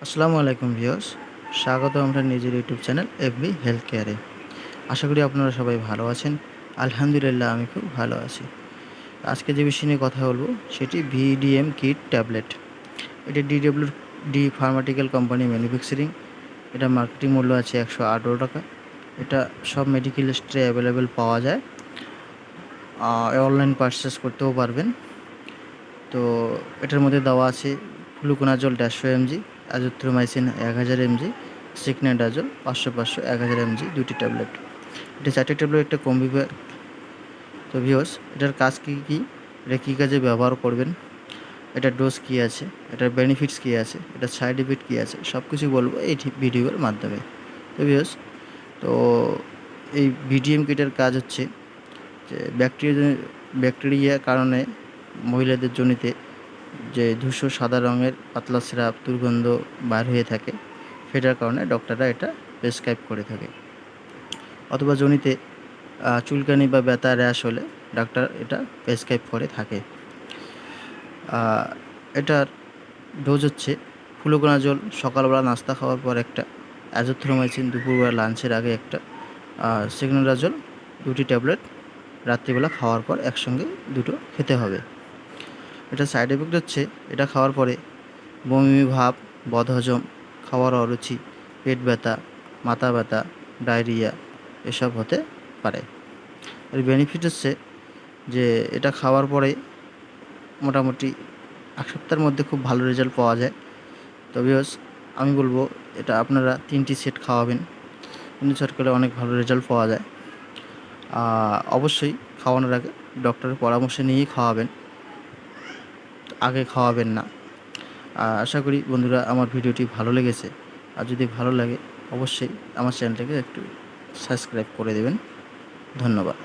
আসসালামু আলাইকুম ভিউয়ার্স, স্বাগত আমরা নিজের ইউটিউব চ্যানেল এফবি হেলথ কেয়ারে। আশা করি আপনারা সবাই ভালো আছেন। আলহামদুলিল্লাহ আমি খুব ভালো আছি। আজকে যে বিষয় নিয়ে কথা বলবো সেটি ভিডিএম কিট ট্যাবলেট। এটি ডি ফার্মাটিক্যাল কোম্পানি ম্যানুফ্যাকচারিং। এটা মার্কেটিং মূল্য আছে 118 টাকা। এটা সব মেডিকেল স্টোরে অ্যাভেলেবেল পাওয়া যায়, অনলাইন পারচেস করতেও পারবেন। তো এটার মধ্যে দেওয়া আছে fluconazole 150 mg, azithromycin 1000 mg, সিকনাডাজল 500 1000 mg, 2টি ট্যাবলেট। এটা 4টি ট্যাবলেট, একটা কম্বি প্যাক। তো ভিউয়ার্স, এটার কাজ কী, এটা কী কাজে ব্যবহার করবেন, এটার ডোজ কী আছে, এটার বেনিফিটস কী আছে, এটার সাইড ইফেক্ট কী আছে, সব কিছু বলবো এই ভিডিওর মাধ্যমে। তো ভিউয়ার্স, তো এই ভিডিএম কিটের কাজ হচ্ছে যে ব্যাকটেরিয়া কারণে মহিলাদের যোনিতে যে ধূসর সাদা রঙের পাতলা স্রাব দুর্গন্ধ বার হয়ে থাকে, সেটার কারণে ডক্টররা এটা প্রেসক্রাইব করে থাকে। অথবা যোনিতে চুলকানি বা ব্যথা র্যাশ হলে ডাক্তার এটা প্রেসক্রাইব করে থাকে। এটার ডোজ হচ্ছে ফ্লুকোনাজল সকালবেলা নাস্তা খাওয়ার পর একটা, অ্যাজিথ্রোমাইসিন দুপুরবেলা লাঞ্চের আগে একটা, সিকনাডাজল 2টি ট্যাবলেট রাত্রিবেলা খাওয়ার পর একসঙ্গে দুটো খেতে হবে। এটা সাইড এফেক্ট হচ্ছে, এটা খাওয়ার পরে বমি ভাব, বদহজম, খাওয়ার অরুচি, পেট ব্যথা, মাথা ব্যথা, ডায়রিয়া এসব হতে পারে। এর বেনিফিট হচ্ছে যে এটা খাওয়ার পরে মোটামুটি 1 সপ্তাহের মধ্যে খুব ভালো রেজাল্ট পাওয়া যায়। তো ভিউয়ার্স, আমি বলবো এটা আপনারা 3টি সেট খাওয়াবেন। 3টি সেট করলে অনেক ভালো রেজাল্ট পাওয়া যায়। অবশ্যই খাওয়ানোর আগে ডক্টরের পরামর্শ নিয়েই খাওয়াবেন, আগে খাওয়াবেন না। আশা করি বন্ধুরা আমার ভিডিওটি ভালো লেগেছে। আর যদি ভালো লাগে অবশ্যই আমার চ্যানেলটাকে একটু সাবস্ক্রাইব করে দেবেন। ধন্যবাদ।